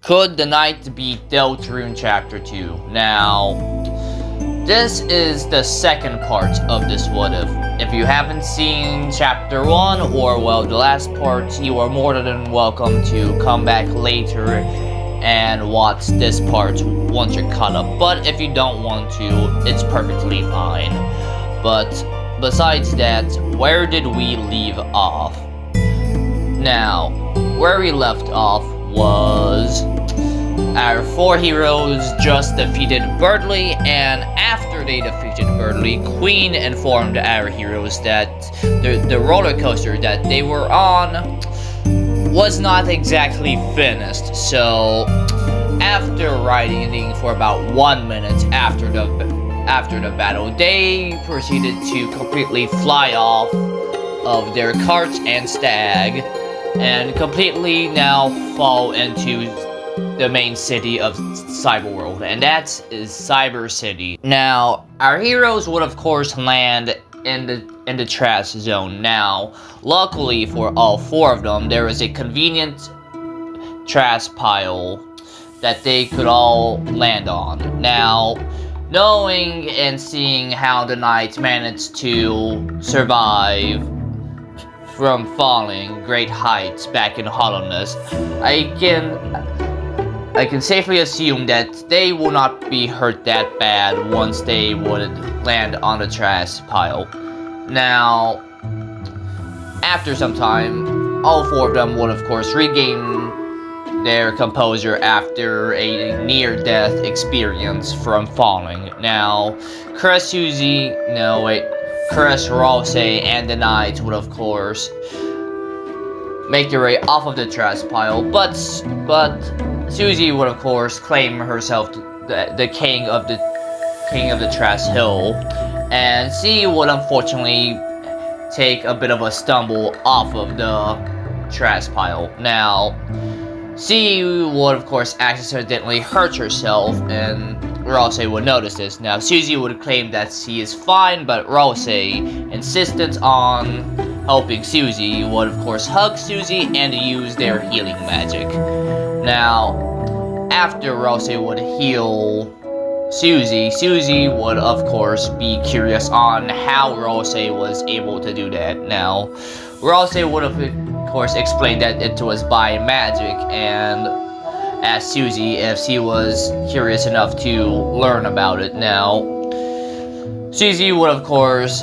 Could the Knight beat Deltarune Chapter 2? Now, this is the second part of this what if. If you haven't seen Chapter 1 or, well, the last part, you are more than welcome to come back later and watch this part once you're caught up. But if you don't want to, it's perfectly fine. But besides that, where did we leave off? Now, where we left off was our four heroes just defeated Berdly, and after they defeated Berdly, Queen informed our heroes that the roller coaster that they were on was not exactly finished. So after riding for about 1 minute after the battle, they proceeded to completely fly off of their cart and stag and completely now fall into the main city of Cyberworld, and that is Cyber City. Now, our heroes would of course land in the trash zone. Now, luckily for all four of them, there is a convenient trash pile that they could all land on. Now, knowing and seeing how the Knight managed to survive from falling great heights back in Hollowness, I can safely assume that they will not be hurt that bad once they would land on the trash pile. Now, after some time, all four of them would of course regain their composure after a near-death experience from falling. Now, Chris, Rose, and the Knight would of course make their way off of the trash pile, but Susie would of course claim herself the king of the trash hill, and she would unfortunately take a bit of a stumble off of the trash pile. Now, she would of course accidentally hurt herself, and Rose would notice this. Now, Susie would claim that she is fine, but Rose, insistent on helping Susie, would of course hug Susie and use their healing magic. Now, after Rose would heal Susie would of course be curious on how Rose was able to do that. Now, Rose would of course explain that it was by magic, and asked Susie if she was curious enough to learn about it. Now, Susie would of course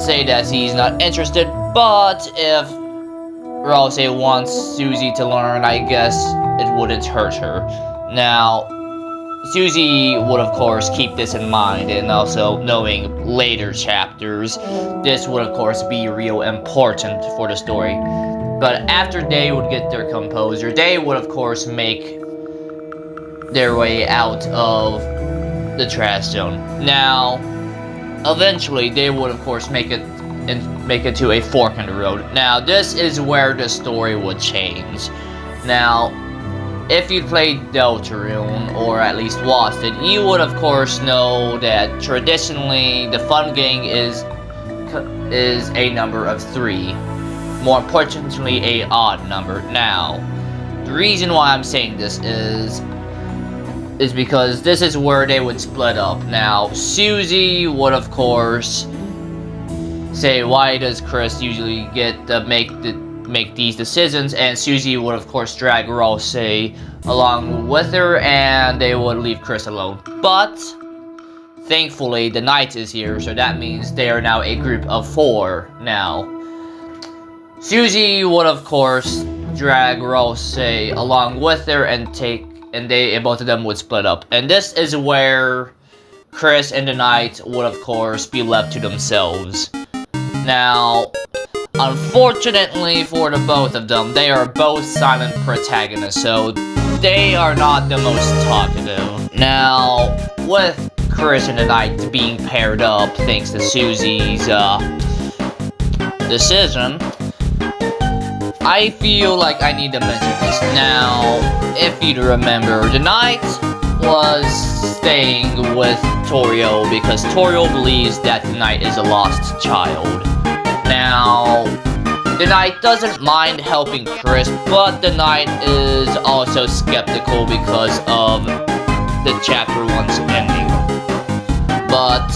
say that she's not interested, but if Rose wants Susie to learn, I guess it wouldn't hurt her. Now, Susie would of course keep this in mind, and also knowing later chapters, this would of course be real important for the story. But after they would get their composure, they would of course make their way out of the trash zone. Now, eventually they would of course make it to a fork in the road. Now, this is where the story would change. Now, if you played Deltarune, or at least watched it, you would of course know that traditionally the fun game is a number of 3. More importantly, a odd number. Now, the reason why I'm saying this is because this is where they would split up. Now, Susie would of course say, why does Chris usually get to make these decisions? And Susie would of course drag Rose along with her, and they would leave Chris alone. But thankfully the Knight is here, so that means they are now a group of 4 now. Susie would of course drag Rose along with her, and both of them would split up. And this is where Chris and the Knight would of course be left to themselves. Now, unfortunately for the both of them, they are both silent protagonists, so they are not the most talkative. Now, with Chris and the Knight being paired up thanks to Susie's decision, I feel like I need to mention this. Now, if you remember, the Knight was staying with Toriel because Toriel believes that the Knight is a lost child. Now, The knight doesn't mind helping Chris, but the knight is also skeptical because of the chapter 1's ending. But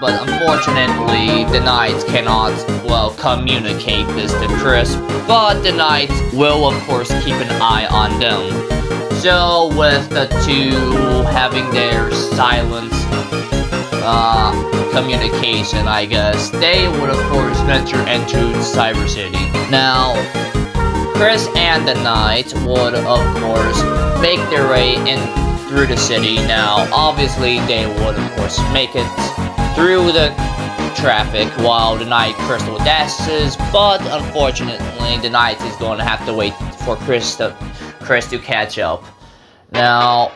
unfortunately, the knight cannot, well, communicate this to Chris, but the knight will, of course, keep an eye on them. So, with the two having their silent communication, I guess, they would, of course, venture into Cyber City. Now, Chris and the knight would, of course, make their way in through the city. Now, obviously, they would, of course, make it through the traffic while the knight crystal dashes, but unfortunately, the knight is going to have to wait for Chris to catch up. Now,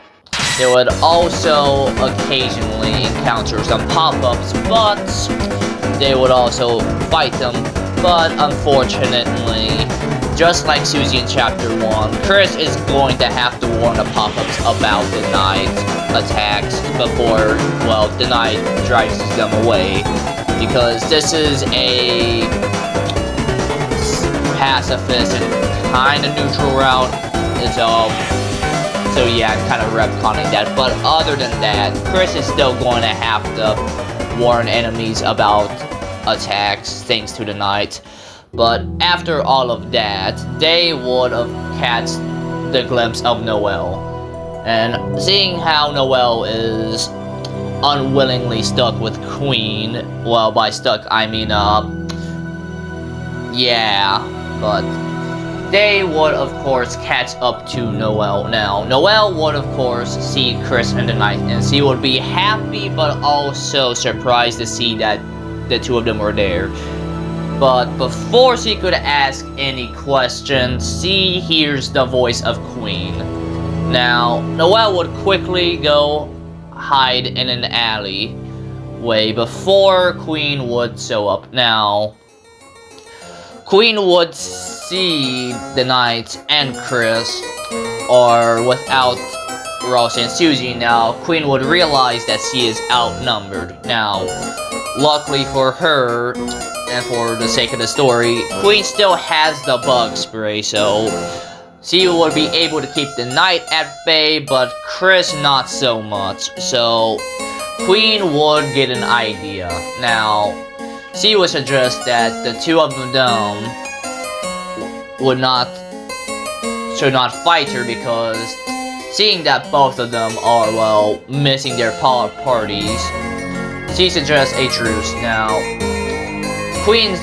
they would also occasionally encounter some pop-ups, but they would also fight them. But unfortunately, just like Susie in Chapter 1, Chris is going to have to warn the pop-ups about the knight's attacks before, well, the knight drives them away. Because this is a pacifist and kind of neutral route. So yeah, I'm kind of retconning that. But other than that, Chris is still going to have to warn enemies about attacks thanks to the knight. But after all of that, they would have catch the glimpse of Noelle. And seeing how Noelle is unwillingly stuck with Queen, well, by stuck, I mean, yeah, but they would, of course, catch up to Noelle. Now, Noelle would, of course, see Chris and the knight, and she would be happy, but also surprised to see that the two of them were there. But before she could ask any questions, she hears the voice of Queen. Now, Noelle would quickly go hide in an alleyway before Queen would show up. Now, Queen would see the knight and Chris, or without Ross and Susie. Now, Queen would realize that she is outnumbered. Now, luckily for her, and for the sake of the story, Queen still has the bug spray, so she would be able to keep the knight at bay, but Chris not so much. So Queen would get an idea. Now, she would suggest that the two of them should not fight her, because seeing that both of them are, well, missing their parties, she suggests a truce. Now, Queen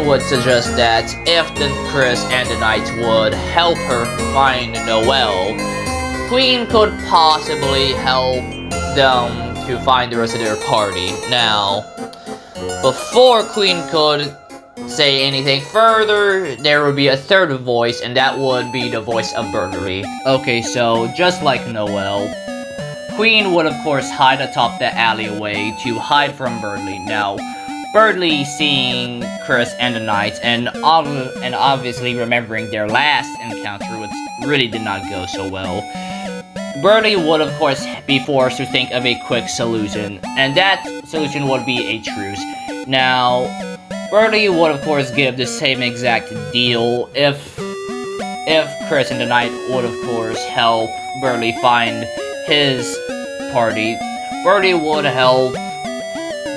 would suggest that if the Chris and the knight would help her find Noelle, Queen could possibly help them to find the rest of their party. Now, before Queen could say anything further, there would be a third voice, and that would be the voice of Berdly. Okay, so just like Noelle, Queen would of course hide atop the alleyway to hide from Berdly. Now, Berdly, seeing Chris and the knight, and obviously remembering their last encounter, which really did not go so well, Berdly would of course be forced to think of a quick solution, and that solution would be a truce. Now, Berdly would of course give the same exact deal if Chris and the knight would of course help Berdly find his party. Berdly would help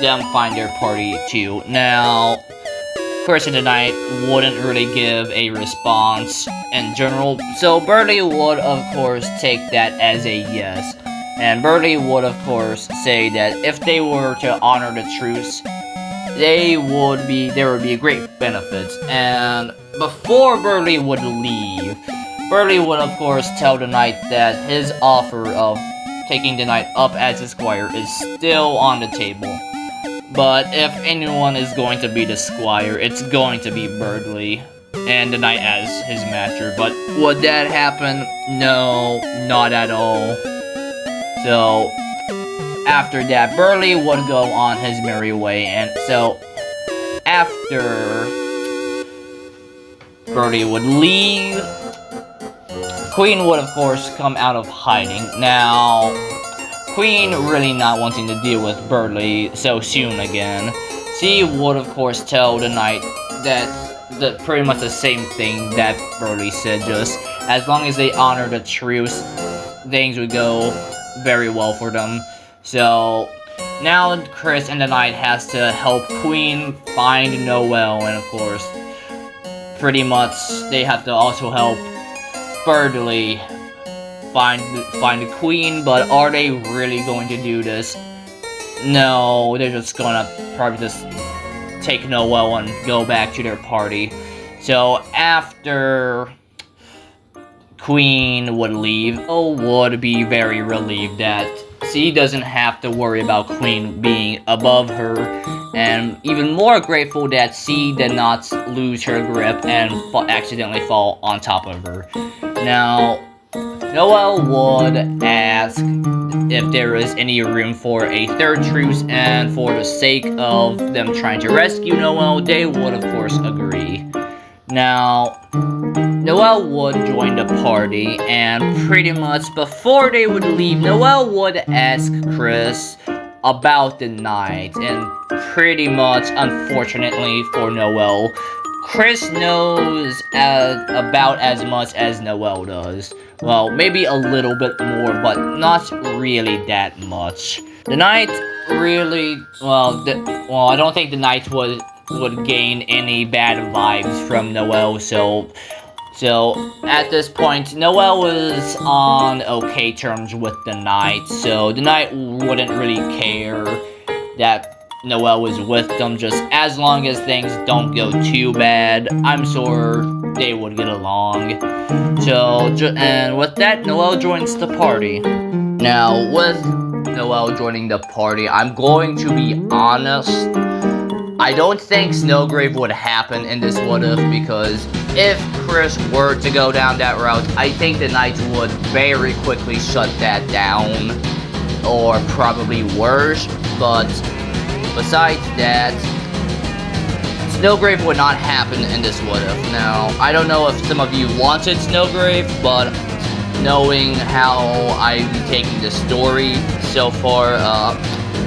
them find their party too. Now, Chris and the knight wouldn't really give a response in general, so Berdly would of course take that as a yes. And Berdly would of course say that if they were to honor the truce, there would be a great benefit. And before Berdly would leave, Berdly would of course tell the knight that his offer of taking the knight up as a squire is still on the table. But if anyone is going to be the squire, it's going to be Berdly, and the knight as his master. But would that happen? No, not at all. So, after that, Berdly would go on his merry way, and so, after Berdly would leave, Queen would of course come out of hiding. Now, Queen really not wanting to deal with Berdly so soon again, she would of course tell the knight that pretty much the same thing that Berdly said, just as long as they honor the truce, things would go very well for them. So now Chris and the knight has to help Queen find Noelle, and of course pretty much they have to also help Berdly find the Queen. But are they really going to do this? No, they're just gonna probably just take Noelle and go back to their party. So after Queen would leave, Noelle would be very relieved that she doesn't have to worry about Queen being above her, and even more grateful that she did not lose her grip and accidentally fall on top of her. Now, Noelle would ask if there is any room for a third truce, and for the sake of them trying to rescue Noelle, they would of course agree. Now, Noelle would join the party, and pretty much before they would leave, Noelle would ask Chris about the night, and pretty much, unfortunately for Noelle, Chris knows about as much as Noelle does. Well, maybe a little bit more, but not really that much. The knight really, I don't think the knight would gain any bad vibes from Noelle, so at this point, Noelle was on okay terms with the knight, so the knight wouldn't really care that Noelle was with them, just as long as things don't go too bad. I'm sure they would get along. So, and with that, Noelle joins the party. Now, with Noelle joining the party, I'm going to be honest, I don't think Snowgrave would happen in this what if, because if Chris were to go down that route, I think the Knights would very quickly shut that down, or probably worse. But besides that, Snowgrave would not happen in this what if. Now, I don't know if some of you wanted Snowgrave, but knowing how I'm taking the story so far,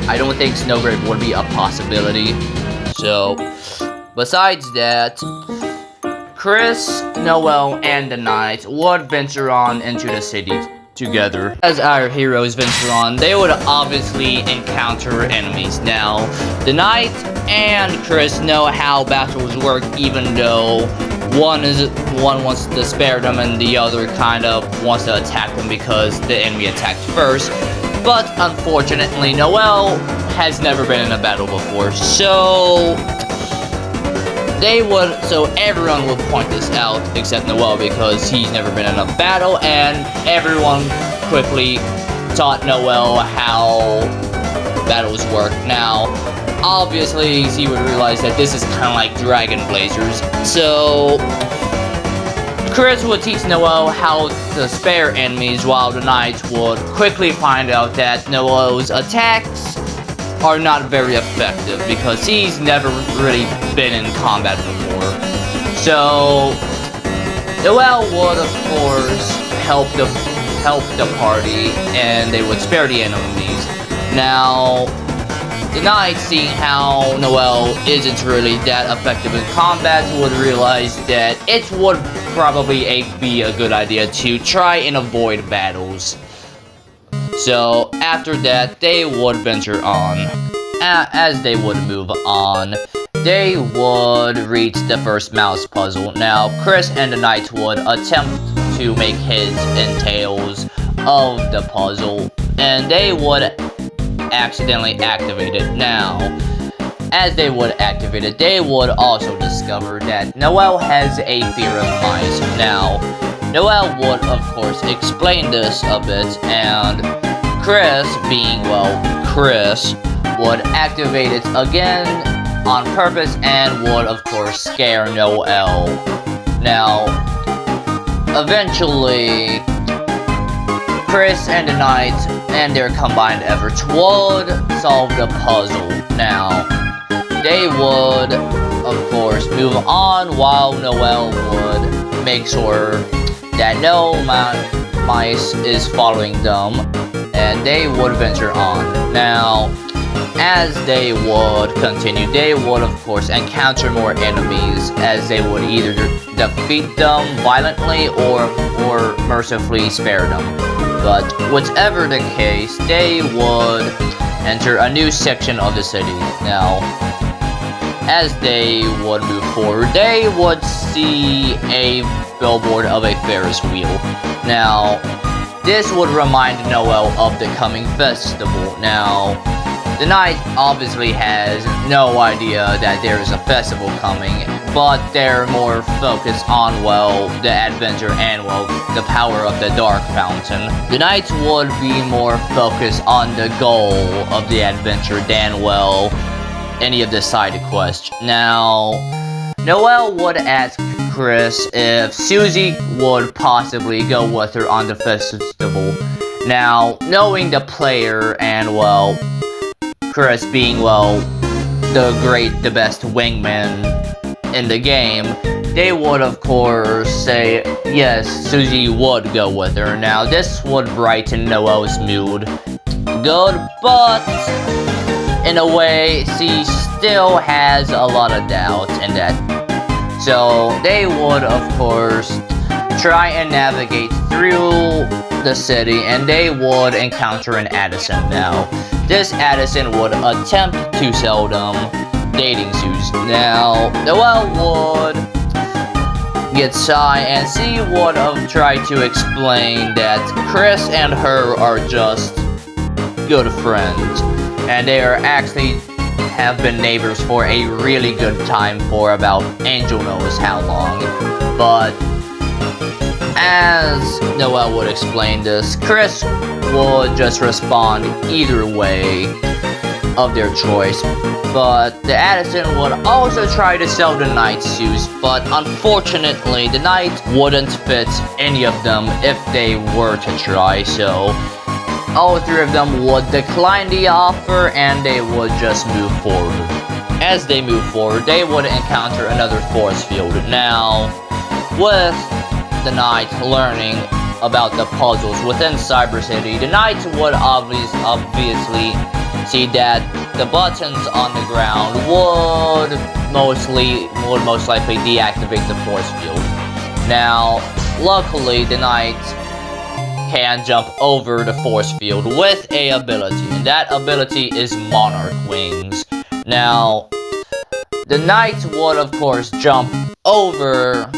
I don't think Snowgrave would be a possibility. So, besides that, Chris, Noelle, and the Knights would venture on into the city together. As our heroes venture on, they would obviously encounter enemies. Now, the Knight and Chris know how battles work, even though one wants to spare them and the other kind of wants to attack them because the enemy attacked first. But unfortunately, Noelle has never been in a battle before, so everyone will point this out except Noelle, because he's never been in a battle, and everyone quickly taught Noelle how battles work. Now, obviously, he would realize that this is kind of like Dragon Blazers, so Chris would teach Noelle how to spare enemies, while the Knights would quickly find out that Noelle's attacks are not very effective because he's never really been in combat before. So Noelle would of course help the party, and they would spare the enemies. Now, the Knights, seeing how Noelle isn't really that effective in combat, would realize that it would probably be a good idea to try and avoid battles. So after that, they would venture on. As they would move on, they would reach the first mouse puzzle. Now, Chris and the Knight would attempt to make heads and tails of the puzzle, and they would accidentally activate it. Now, as they would activate it, they would also discover that Noelle has a fear of mice. Now, Noelle would, of course, explain this a bit, and Chris, being, Chris, would activate it again on purpose and would, of course, scare Noelle. Now, eventually, Chris and the Knights and their combined efforts would solve the puzzle. Now, they would, of course, move on, while Noelle would make sure that no mice is following them, and they would venture on. Now, as they would continue, they would of course encounter more enemies, as they would either defeat them violently or mercifully spare them. But whatever the case, they would enter a new section of the city. Now, as they would move forward, they would see a billboard of a Ferris wheel. Now, this would remind Noelle of the coming festival. Now, the knight obviously has no idea that there is a festival coming, but they're more focused on, well, the adventure and, well, the power of the Dark Fountain. The knights would be more focused on the goal of the adventure than, well, any of the side quests. Now, Noelle would ask Chris if Susie would possibly go with her on the festival. Now, knowing the player and, well, Chris being, well, the best wingman in the game, they would of course say yes, Susie would go with her. Now, this would brighten Noelle's mood good, but in a way, she still has a lot of doubts in that. So, they would, of course, try and navigate through the city, and they would encounter an Addison. Now, this Addison would attempt to sell them dating shoes. Now, Noelle would get shy, and she would have tried to explain that Chris and her are just good friends, and they are actually have been neighbors for a really good time for about angel knows how long. But as Noelle would explain this, Chris would just respond either way of their choice. But the Addison would also try to sell the knight's shoes, but unfortunately the knight wouldn't fit any of them if they were to try, so all three of them would decline the offer, and they would just move forward. As they move forward, they would encounter another force field. Now, with the knight learning about the puzzles within Cyber City, the knight would obviously see that the buttons on the ground would most likely deactivate the force field. Now, luckily, the knight can jump over the force field with a ability, and that ability is Monarch Wings. Now, the knight would of course jump over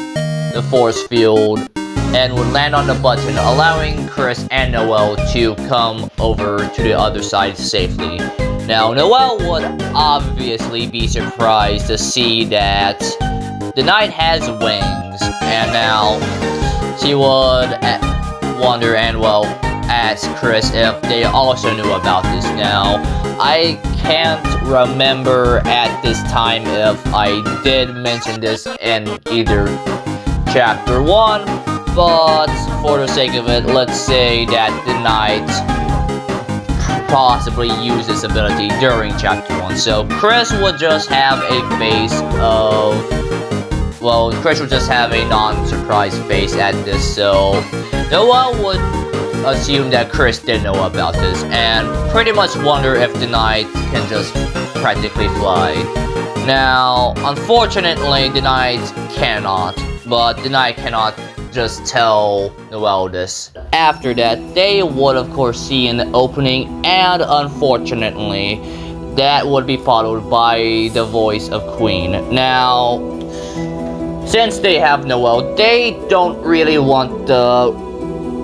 the force field and would land on the button, allowing Chris and Noelle to come over to the other side safely. Now, Noelle would obviously be surprised to see that the knight has wings, and now she would wonder and, well, ask Chris if they also knew about this. Now, I can't remember at this time if I did mention this in either Chapter 1, but for the sake of it, let's say that the knight possibly used this ability during Chapter 1. So Chris would just have a face of, well, Chris would just have a non-surprise face at this, so Noelle would assume that Chris did know about this, and pretty much wonder if the knight can just practically fly. Now, unfortunately, the knight cannot, but the knight cannot just tell Noelle this. After that, they would of course see an opening, and unfortunately, that would be followed by the voice of Queen. Now, since they have Noelle, they don't really want to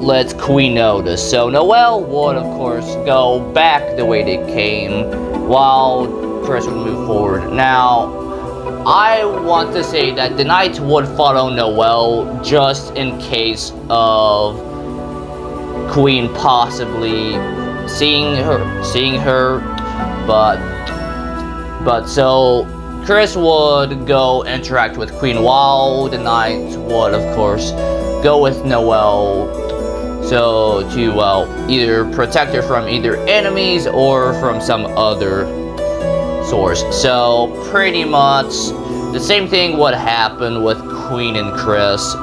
let Queen know this, so Noelle would of course go back the way they came, while Chris would move forward. Now, I want to say that the knight would follow Noelle just in case of Queen possibly seeing her, but so Chris would go interact with Queen, while the knight would of course go with Noelle, so to, well, either protect her from either enemies or from some other source. So pretty much the same thing would happen with Queen and Chris.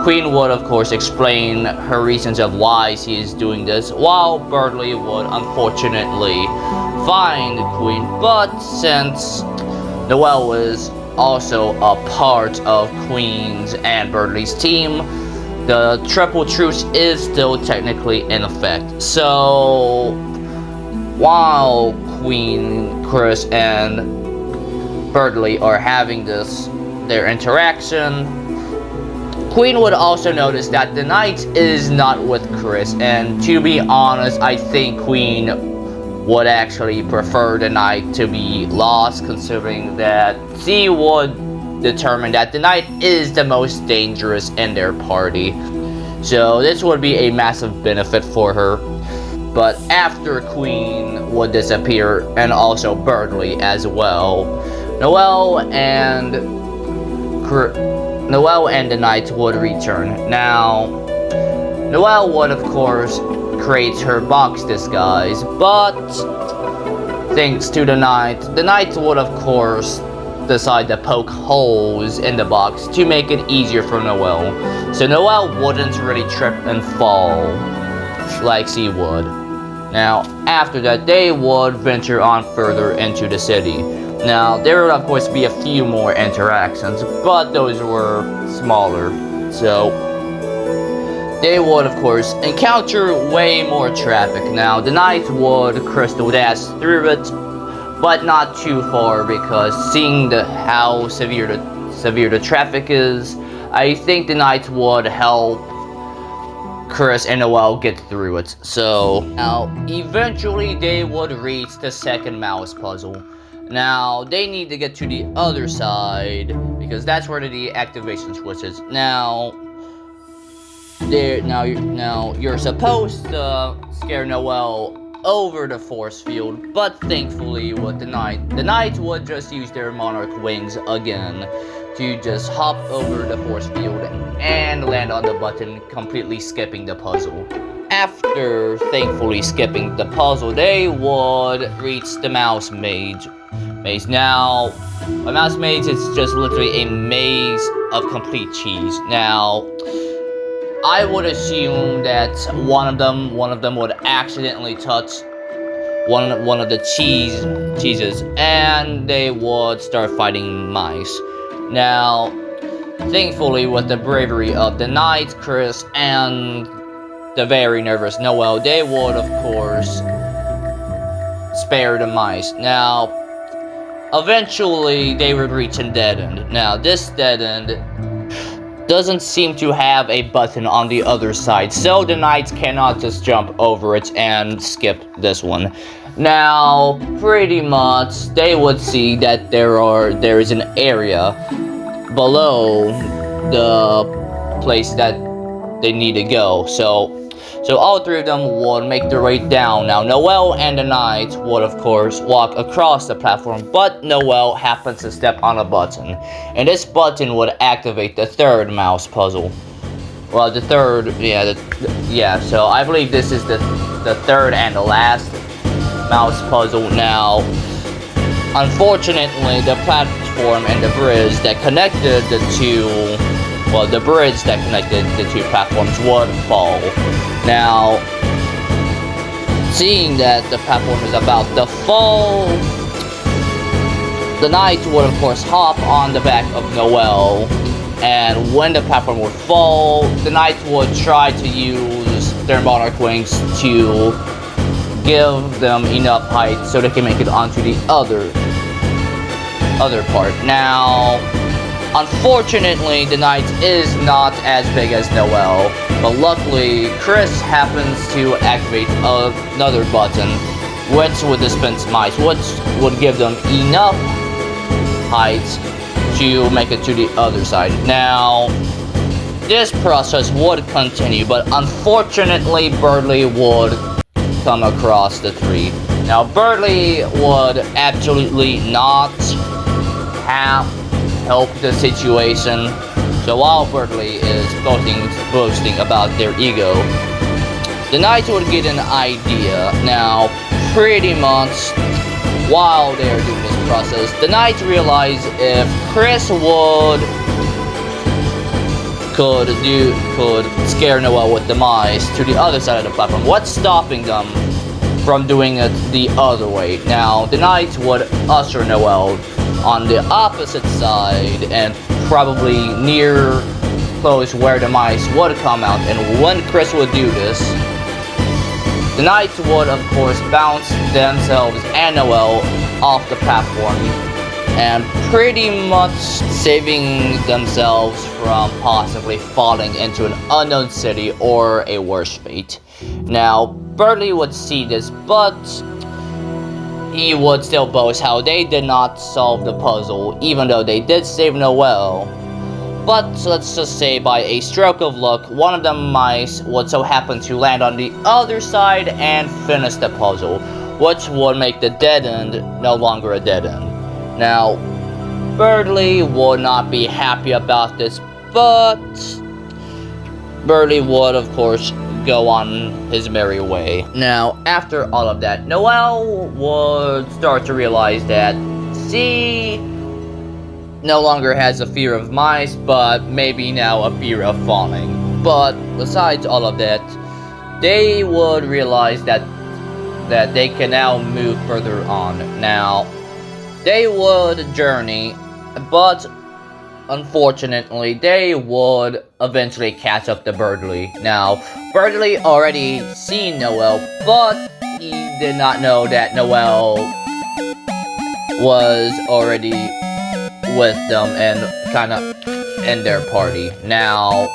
Queen would of course explain her reasons of why she is doing this, while Berdly would unfortunately find Queen, but since Noelle was also a part of Queen's and Berdly's team, the triple truce is still technically in effect. So while Queen, Chris, and Berdly are having their interaction, Queen would also notice that the knight is not with Chris, and to be honest, I think Queen would actually prefer the knight to be lost, considering that she would determine that the knight is the most dangerous in their party. So this would be a massive benefit for her. But after Queen would disappear, and also Berdly as well, Noelle and the knight would return. Now, Noelle would of course create her box disguise, but thanks to the knight would of course decide to poke holes in the box to make it easier for Noelle, so Noelle wouldn't really trip and fall like she would. Now, after that, they would venture on further into the city. Now, there would of course be a few more interactions, but those were smaller, so they would of course encounter way more traffic. Now, the knight would crystal dash through it, but not too far, because seeing how severe the traffic is, I think the knight would help Chris and Noelle get through it. So now eventually they would reach the second mouse puzzle. Now they need to get to the other side, because that's where the deactivation switch is. Now you're supposed to scare Noelle over the force field, but thankfully with the knight would just use their Monarch wings again to just hop over the force field and land on the button, completely skipping the puzzle. After thankfully skipping the puzzle, they would reach the mouse maze. Now, a mouse maze is just literally a maze of complete cheese. Now, I would assume that one of them would accidentally touch one of the cheeses, and they would start fighting mice. Now, thankfully, with the bravery of the knight, Chris, and the very nervous Noelle, they would of course spare the mice. Now, eventually, they would reach a dead end. Now, this dead end doesn't seem to have a button on the other side, so the knights cannot just jump over it and skip this one. Now, pretty much, they would see that there is an area below the place that they need to go. So all three of them would make their way down. Now, Noelle and the knight would, of course, walk across the platform, but Noelle happens to step on a button, and this button would activate the third mouse puzzle. Well, the third, so I believe this is the third and the last mouse puzzle. Now, unfortunately, the platform and the bridge that connected the two platforms would fall. Now, seeing that the platform is about to fall, the knight would of course hop on the back of Noelle, and when the platform would fall, the knight would try to use their Monarch wings to give them enough height so they can make it onto the other part. Now, unfortunately, the knight is not as big as Noelle, but luckily, Chris happens to activate another button, which would dispense mice, which would give them enough height to make it to the other side. Now, this process would continue, but unfortunately, Berdly would come across the tree. Now, Berdly would absolutely not help the situation. So while Berdly is boasting about their ego, the knight would get an idea. Now, pretty much while they are doing this process, the knight realized if Chris could scare Noelle with the mice to the other side of the platform, what's stopping them from doing it the other way. Now, the knights would usher Noelle on the opposite side and probably near close where the mice would come out. And when Chris would do this, the knights would of course bounce themselves and Noelle off the platform and pretty much saving themselves from possibly falling into an unknown city or a worse fate. Now, Berdly would see this, but he would still boast how they did not solve the puzzle, even though they did save Noelle. But let's just say by a stroke of luck, one of the mice would so happen to land on the other side and finish the puzzle, which would make the dead end no longer a dead end. Now, Berdly would not be happy about this, but Berdly would of course go on his merry way. Now, after all of that, Noelle would start to realize that she no longer has a fear of mice, but maybe now a fear of falling. But besides all of that, they would realize that they can now move further on. Now, they would journey, but unfortunately, they would eventually catch up to Berdly. Now, Berdly already seen Noelle, but he did not know that Noelle was already with them and kind of in their party. Now,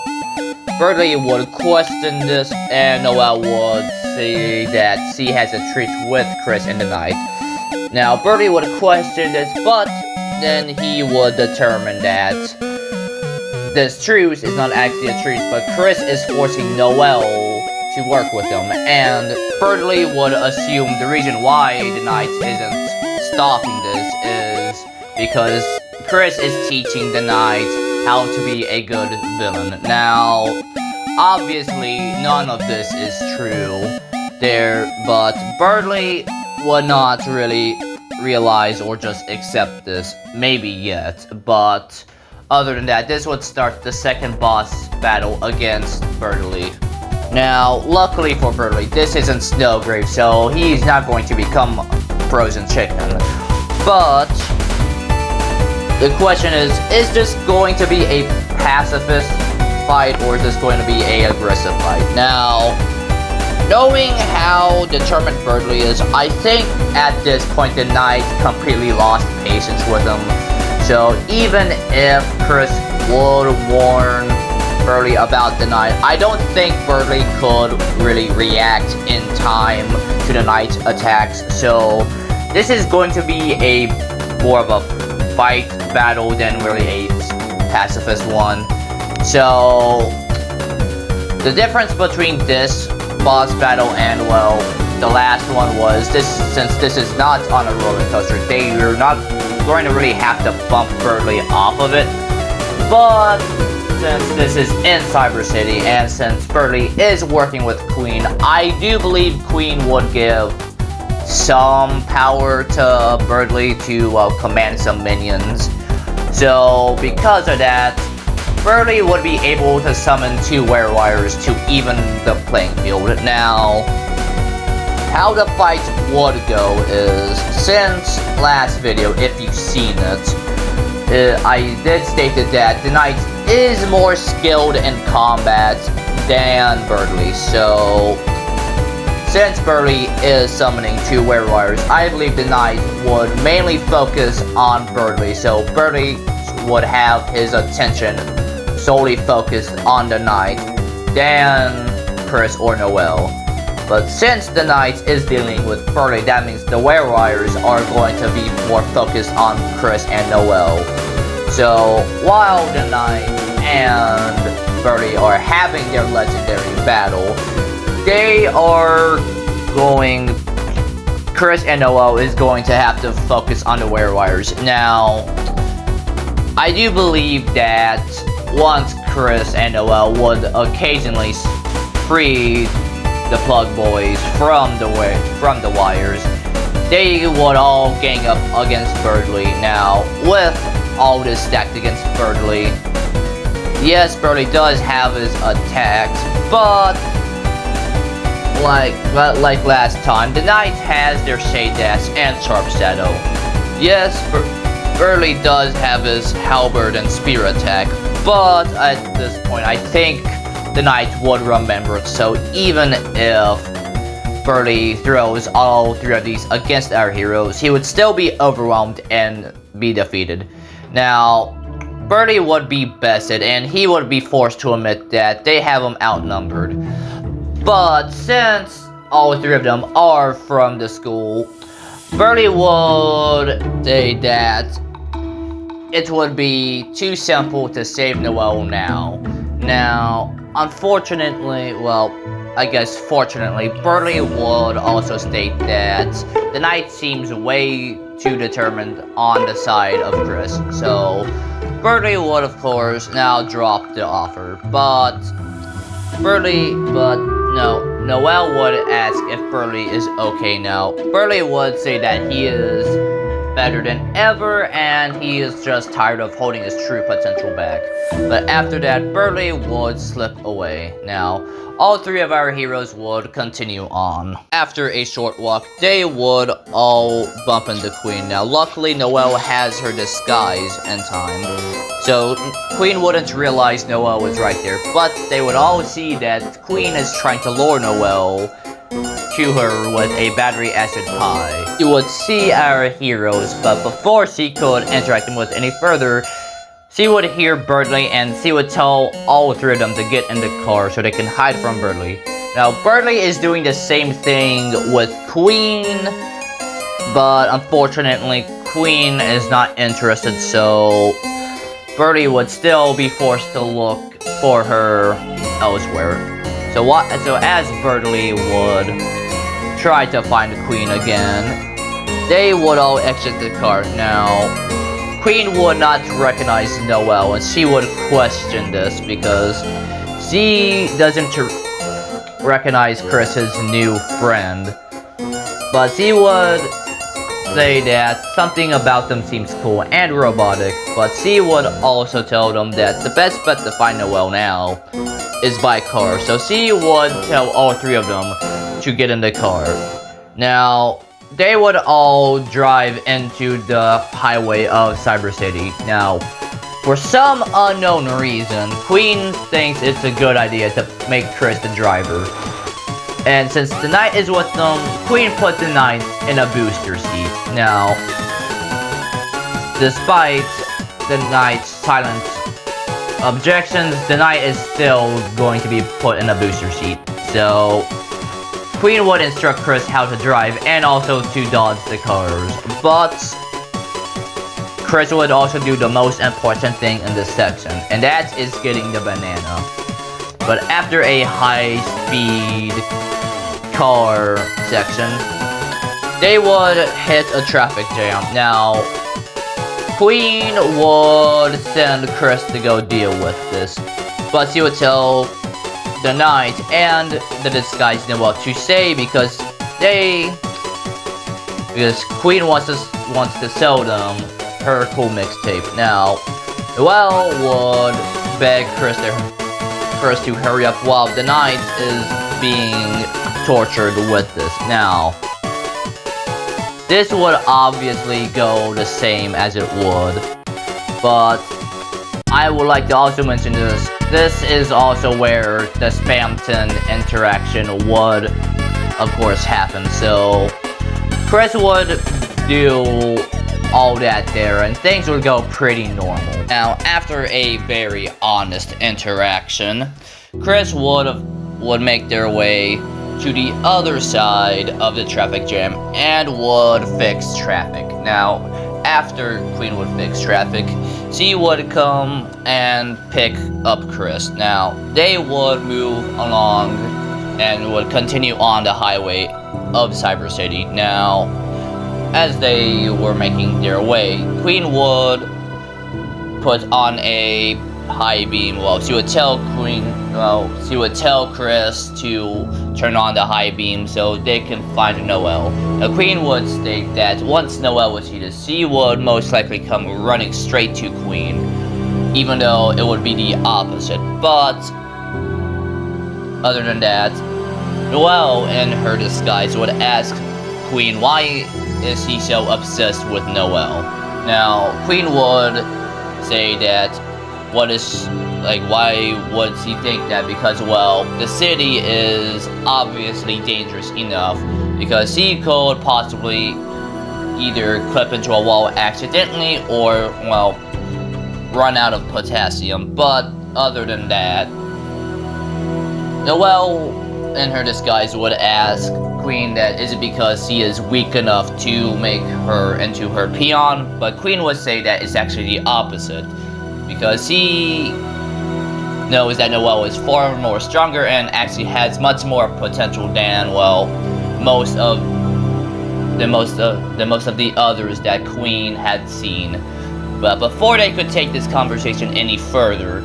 Berdly would question this, and Noelle would say that she has a truce with Chris in the night. Now, Berdly would question this, but then he would determine that this truce is not actually a truce, but Chris is forcing Noelle to work with him, and Berdly would assume the reason why the Knights isn't stopping this is because Chris is teaching the Knights how to be a good villain. Now, obviously, none of this is true but Berdly would not really realize or just accept this, maybe yet, but other than that, this would start the second boss battle against Berdly. Now, luckily for Berdly, this isn't Snowgrave, so he's not going to become frozen chicken. But the question is this going to be a pacifist fight or is this going to be an aggressive fight? Now, knowing how determined Berdly is, I think at this point the Knights completely lost patience with him. So even if Chris would warn Berdly about the Knight, I don't think Berdly could really react in time to the Knight's attacks. So this is going to be a more of a fight battle than really a pacifist one. So the difference between this boss battle and, well, the last one was since this is not on a roller coaster, they are not going to really have to bump Berdly off of it. But since this is in Cyber City and since Berdly is working with Queen, I do believe Queen would give some power to Berdly to command some minions. So because of that, Berdly would be able to summon 2 werewires to even the playing field. Now, how the fight would go is, since last video, if you've seen it, I did state that the Knight is more skilled in combat than Berdly. So, since Berdly is summoning 2 werewires, I believe the Knight would mainly focus on Berdly. So Berdly would have his attention solely focused on the Knight than Chris or Noelle. But since the Knight is dealing with Berdly, that means the werewires are going to be more focused on Chris and Noelle. So while the Knight and Berdly are having their legendary battle, Chris and Noelle is going to have to focus on the werewires. Now, I do believe that once Chris and Noelle would occasionally free the Plug Boys from the wires, they would all gang up against Berdly. Now, with all this stacked against Berdly, yes, Berdly does have his attacks, but like last time, the knight has their shade dash and sharp shadow. Yes, Berdly does have his halberd and spear attack, but at this point I think the knight would remember it, so even if Berdly throws all three of these against our heroes, he would still be overwhelmed and be defeated. Now, Berdly would be bested and he would be forced to admit that they have him outnumbered. But since all three of them are from the school, Berdly would say that it would be too simple to save Noelle now. Now, unfortunately, well, I guess fortunately, Berdly would also state that the knight seems way too determined on the side of Chris. So, Berdly would of course now drop the offer, but Noelle would ask if Berdly is okay now. Berdly would say that he is better than ever and he is just tired of holding his true potential back. But after that, Berdly would slip away. Now, all three of our heroes would continue on. After a short walk, they would all bump into Queen. Now, luckily, Noelle has her disguise in time, so Queen wouldn't realize Noelle was right there, but they would all see that Queen is trying to lure Noelle to her with a battery acid pie. You would see our heroes, but before she could interact with any further, she would hear Berdly and she would tell all three of them to get in the car so they can hide from Berdly. Now, Berdly is doing the same thing with Queen, but unfortunately, Queen is not interested, so Berdly would still be forced to look for her elsewhere. So as Berdly would try to find the Queen again, they would all exit the car. Now, Queen would not recognize Noelle, and she would question this because she doesn't recognize Chris, his new friend. But she would say that something about them seems cool and robotic, but she would also tell them that the best bet to find Noelle now is by car. So she would tell all three of them to get in the car. Now, they would all drive into the highway of Cyber City. Now, for some unknown reason, Queen thinks it's a good idea to make Chris the driver. And since the knight is with them, Queen put the knight in a booster seat. Now, despite the knight's silent objections, the knight is still going to be put in a booster seat. So, Queen would instruct Chris how to drive and also to dodge the cars, but Chris would also do the most important thing in this section, and that is getting the banana. But after a high-speed car section, they would hit a traffic jam. Now, Queen would send Chris to go deal with this, but she would tell the knight and the disguised Noelle to stay because Queen wants to sell them her cool mixtape. Now, Noelle would beg Chris to hurry up while the knight is being tortured with this. Now, this would obviously go the same as it would, but I would like to also mention this. This is also where the Spamton interaction would, of course, happen. So, Chris would do all that there, and things would go pretty normal. Now, after a very honest interaction, Chris would make their way to the other side of the traffic jam and would fix traffic. Now, after Queen would fix traffic, she would come and pick up Chris. Now, they would move along and would continue on the highway of Cyber City. Now, as they were making their way, Queen would put on a high beam. Well, she would tell Chris to turn on the high beam so they can find Noelle. Now, Queen would state that once Noelle was heated, she would most likely come running straight to Queen, even though it would be the opposite. But other than that, Noelle, in her disguise, would ask Queen why is he so obsessed with Noelle. Now, Queen would say that why would he think that? Because, well, the city is obviously dangerous enough, because he could possibly either clip into a wall accidentally or, well, run out of potassium. But other than that, Noelle, in her disguise, would ask Queen that is it because he is weak enough to make her into her peon, but Queen would say that it's actually the opposite, because he knows that Noelle is far more stronger and actually has much more potential than, well, most of the others that Queen had seen. But before they could take this conversation any further,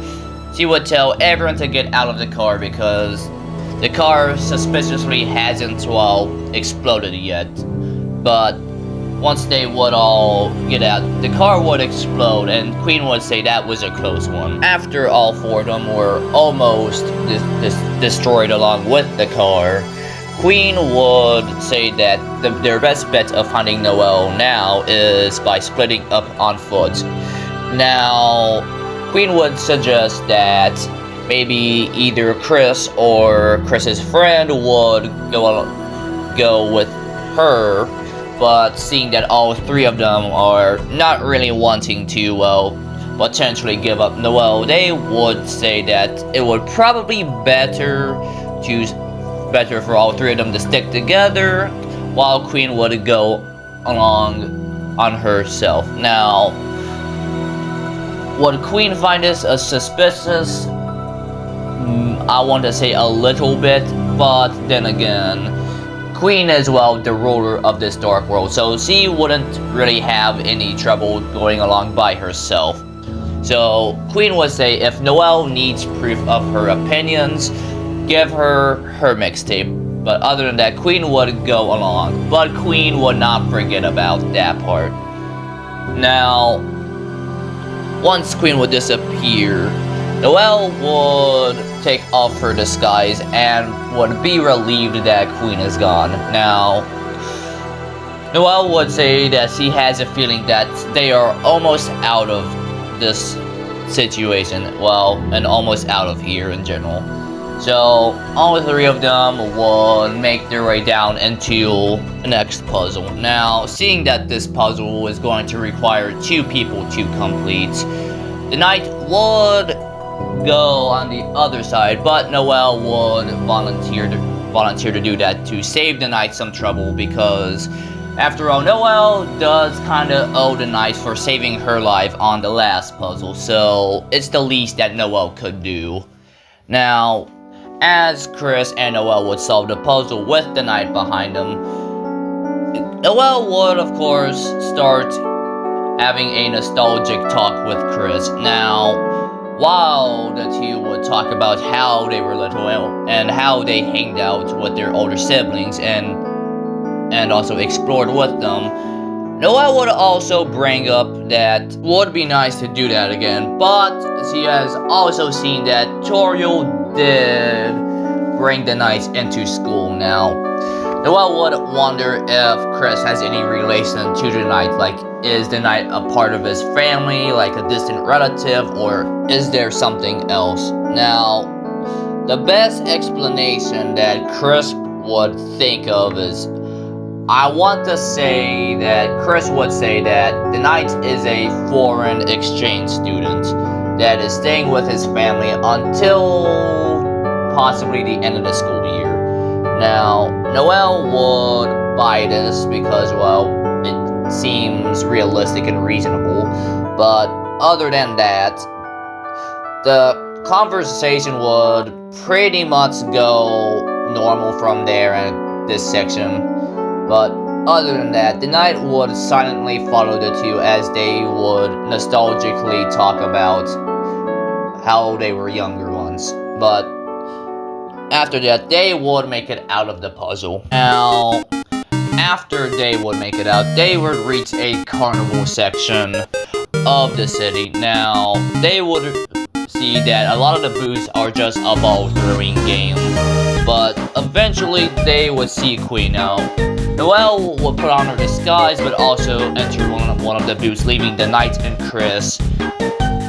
she would tell everyone to get out of the car because the car suspiciously hasn't, well, exploded yet. But once they would all get out, the car would explode, and Queen would say that was a close one. After all four of them were almost destroyed along with the car, Queen would say that their best bet of finding Noelle now is by splitting up on foot. Now, Queen would suggest that maybe either Chris or Chris's friend would go with her, but seeing that all three of them are not really wanting to, well, potentially give up Noelle, they would say that it would probably better for all three of them to stick together, while Queen would go along on herself. Now, would Queen find this a suspicious? I want to say a little bit, but then again, Queen is, well, the ruler of this dark world, so she wouldn't really have any trouble going along by herself. So Queen would say if Noelle needs proof of her opinions, give her her mixtape. But other than that, Queen would go along. But Queen would not forget about that part. Now, once Queen would disappear, Noelle would take off her disguise and would be relieved that Queen is gone. Now, Noelle would say that she has a feeling that they are almost out of this situation. Well, and almost out of here in general. So, all three of them would make their way down into the next puzzle. Now, seeing that this puzzle was going to require 2 people to complete, the knight would go on the other side, but Noelle would volunteer to do that to save the knight some trouble, because after all, Noelle does kinda owe the knight for saving her life on the last puzzle, so it's the least that Noelle could do. Now, as Chris and Noelle would solve the puzzle with the knight behind them, Noelle would, of course, start having a nostalgic talk with Chris. Now, while the two would talk about how they were little and how they hanged out with their older siblings and also explored with them, Noelle would also bring up that it would be nice to do that again, but she has also seen that Toriel did bring the knights into school. Now, Noelle would wonder if Chris has any relation to the knight, like, is the knight a part of his family, like a distant relative, or is there something else? Now, the best explanation that Chris would think of is, I want to say that Chris would say that the knight is a foreign exchange student that is staying with his family until possibly the end of the school year. Now, Noelle would buy this because, well, it seems realistic and reasonable, but other than that, the conversation would pretty much go normal from there in this section. But other than that, the knight would silently follow the two as they would nostalgically talk about how they were younger ones. But after that, they would make it out of the puzzle. Now, after they would make it out, they would reach a carnival section of the city. Now, they would see that a lot of the booths are just a ball throwing game, but eventually they would see Queen. Now, Noelle would put on her disguise, but also enter one of the booths, leaving the Knight and Chris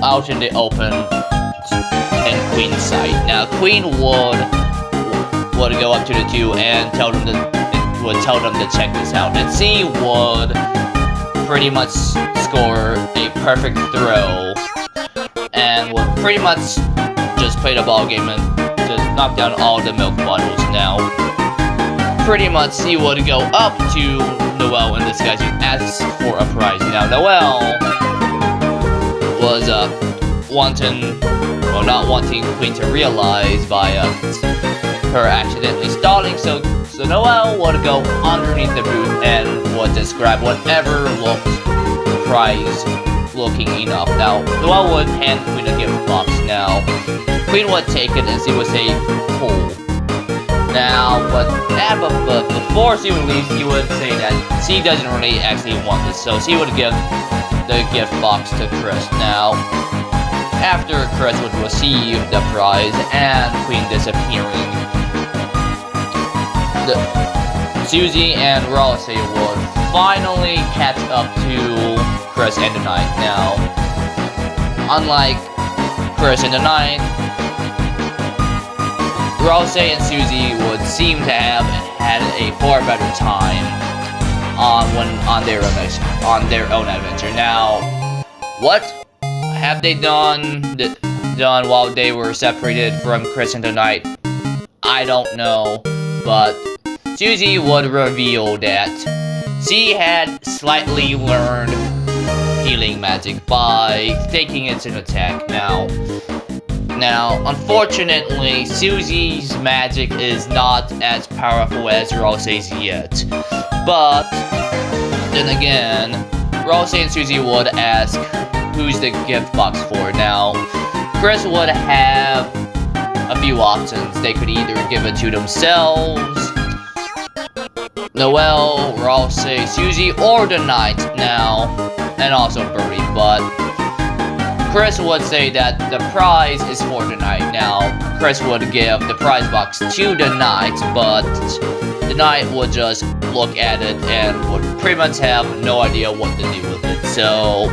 out in the open in Queen's sight. Now, Queen would go up to the two and tell them to check this out, and C would pretty much score a perfect throw and would pretty much just play the ball game and just knock down all the milk bottles. Now, pretty much he would go up to Noelle in disguise and ask for a prize. Now, Noelle was not wanting Queen to realize by her accidentally stalling, so Noelle would go underneath the booth and would just grab whatever looked prize looking enough. Now, Noelle would hand Queen a gift box. Now, Queen would take it and she would say, cool. Now, but before she would leave, she would say that she doesn't really actually want this, so she would give the gift box to Chris. Now, after Chris would receive the prize and Queen disappearing, Susie and Rouse would finally catch up to Chris and the Knight. Now, unlike Chris and the Knight, Rouse and Susie would seem to have had a far better time on their own adventure. Now, what have they done while they were separated from Chris and the Knight? I don't know, but Susie would reveal that she had slightly learned healing magic by taking it to an attack. Now, unfortunately, Susie's magic is not as powerful as Rose's yet. But then again, Rose and Susie would ask who's the gift box for. Now, Chris would have a few options. They could either give it to themselves, Noelle, Rose, Susie, or the Knight. Now, and also Berdly, but Chris would say that the prize is for the Knight. Now, Chris would give the prize box to the Knight, but the Knight would just look at it and would pretty much have no idea what to do with it. So,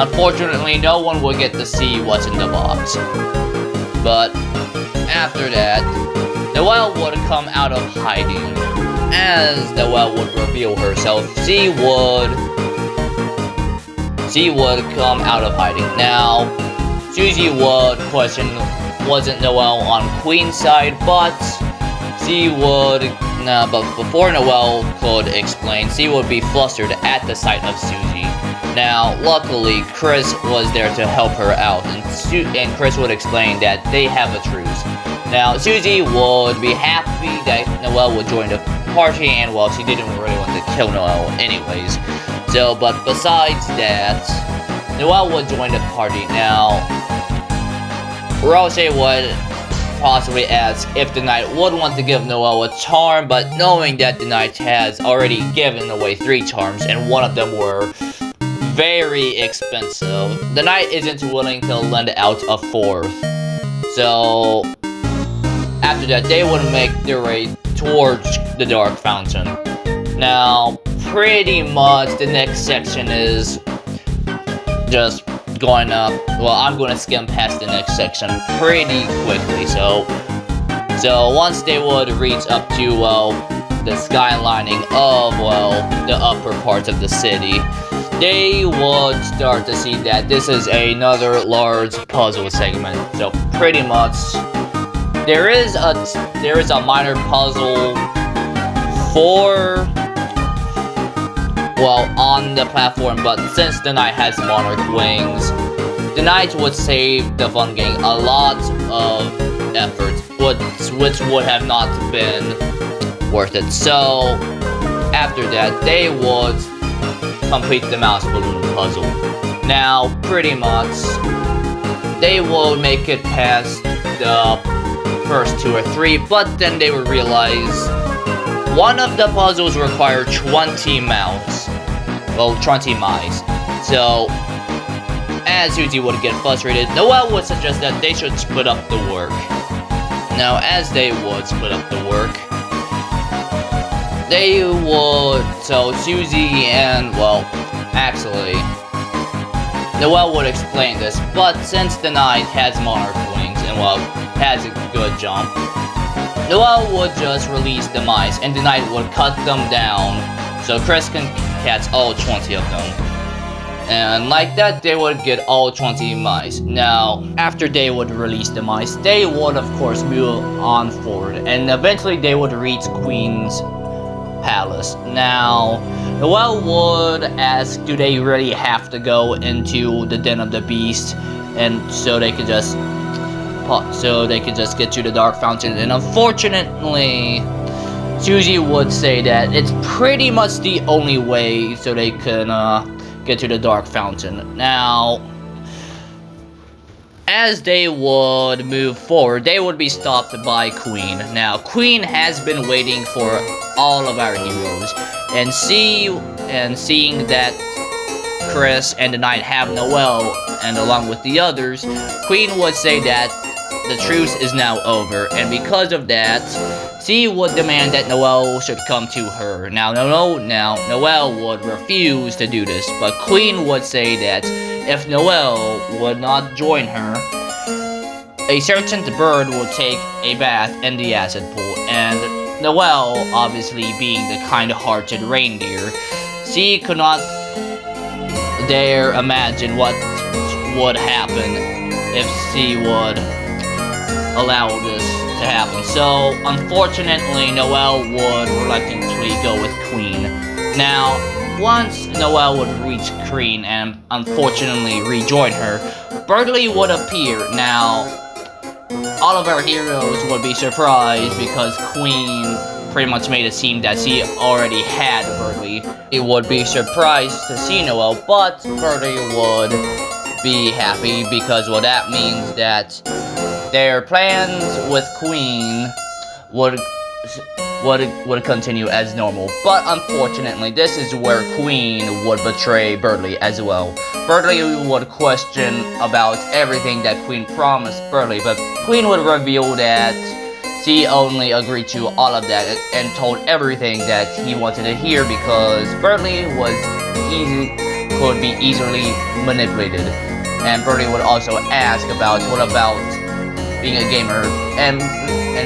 unfortunately, no one would get to see what's in the box. But after that, Noelle would come out of hiding. As Noelle would reveal herself, she would come out of hiding. Now, Susie would question, wasn't Noelle on Queen's side, but but before Noelle could explain, she would be flustered at the sight of Susie. Now, luckily, Chris was there to help her out, and Chris would explain that they have a truce. Now, Susie would be happy that Noelle would join the party, and well, she didn't really want to kill Noelle anyways. So, but besides that, Noelle would join the party. Now, Rose would possibly ask if the Knight would want to give Noelle a charm, but knowing that the Knight has already given away 3 charms, and one of them were very expensive, the Knight isn't willing to lend out a 4th. So, after that, they would make their way towards the Dark Fountain. Now, pretty much the next section is just going up. Well, I'm going to skim past the next section pretty quickly. So once they would reach up to, well, the skylining of, well, the upper parts of the city, they would start to see that this is another large puzzle segment. So pretty much there is a minor puzzle on the platform, but since the Knight has Monarch wings, the Knight would save the fun game a lot of effort, which would have not been worth it. So after that, they would complete the mouse balloon puzzle. Now, pretty much, they will make it past the first 2 or 3, but then they would realize one of the puzzles require 20 mouse. Well, 20 mice. So, as Susie would get frustrated, Noelle would suggest that they should split up the work. Now, as they would split up the work, they would, so Susie and, well, actually, Noelle would explain this, but since the knight has Monarch wings and, well, has a good jump, Noelle would just release the mice and the knight would cut them down so Chris can catch all 20 of them. And like that, they would get all 20 mice. Now, after they would release the mice, they would of course move on forward and eventually they would reach Queen's palace. Now, Noelle would ask, do they really have to go into the den of the beast, and so they could just get to the dark fountain? And unfortunately, Susie would say that it's pretty much the only way so they can get to the dark fountain. Now, as they would move forward, they would be stopped by Queen. Now, Queen has been waiting for all of our heroes, and seeing that Chris and the knight have Noelle, and along with the others, Queen would say that the truce is now over, and because of that, she would demand that Noelle should come to her. Now, Noelle would refuse to do this, but Queen would say that if Noelle would not join her, a certain bird would take a bath in the acid pool, and Noelle, obviously being the kind-hearted reindeer, she could not dare imagine what would happen if she would allow this to happen. So, unfortunately, Noelle would reluctantly go with Queen. Now, once Noelle would reach Queen and unfortunately rejoin her, Berdly would appear. Now, all of our heroes would be surprised because Queen pretty much made it seem that she already had Berdly. It would be surprised to see Noelle, but Berdly would be happy because, well, that means that their plans with Queen would continue as normal. But unfortunately, this is where Queen would betray Berdly as well. Berdly would question about everything that Queen promised Berdly, but Queen would reveal that she only agreed to all of that and told everything that he wanted to hear because Berdly could be easily manipulated. And Berdly would also ask about what about being a gamer, and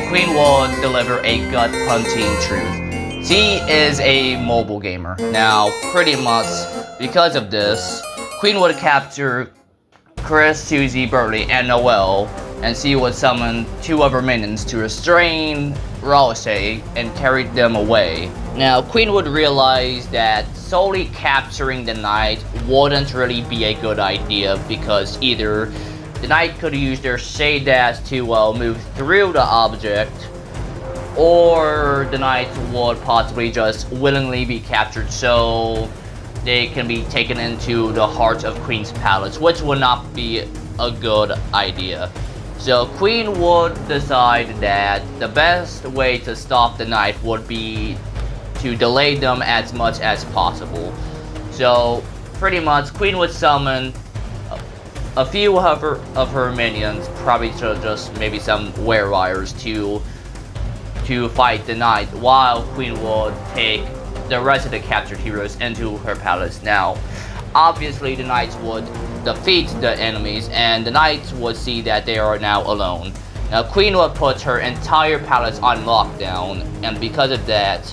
Queen would deliver a gut-punching truth. She is a mobile gamer. Now, pretty much because of this, Queen would capture Chris, Susie, Berdly, and Noelle, and she would summon two of her minions to restrain Rose and carry them away. Now, Queen would realize that solely capturing the knight wouldn't really be a good idea because either the knight could use their shade dash to move through the object, or the knight would possibly just willingly be captured so they can be taken into the heart of Queen's palace, which would not be a good idea. So Queen would decide that the best way to stop the knight would be to delay them as much as possible. So pretty much Queen would summon a few of her minions, probably just maybe some were-wires to fight the knight, while Queen would take the rest of the captured heroes into her palace. Now, obviously the knights would defeat the enemies, and the knights would see that they are now alone. Now, Queen would put her entire palace on lockdown, and because of that,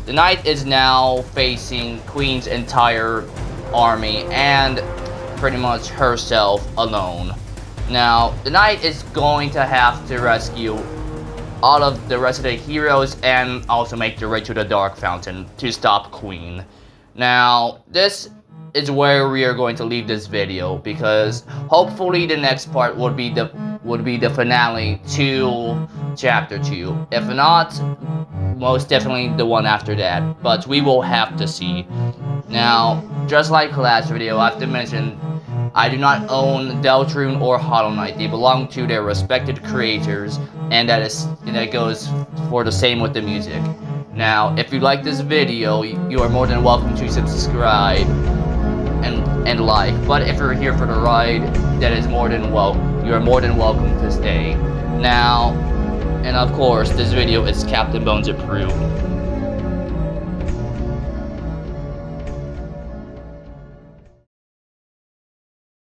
the knight is now facing Queen's entire army and pretty much herself alone. Now, the knight is going to have to rescue all of the rest of the heroes and also make their way to the Dark Fountain to stop Queen. Now, this is where we are going to leave this video because hopefully the next part would be the finale to chapter 2. If not, most definitely the one after that, but we will have to see. Now, just like last video, I have to mention I do not own Deltarune or Hollow Knight. They belong to their respected creators, and that goes for the same with the music. Now, if you like this video, you are more than welcome to subscribe and like. But if you're here for the ride, that is more than welcome. You are more than welcome to stay. Now, And of course, this video is Captain Bones approved.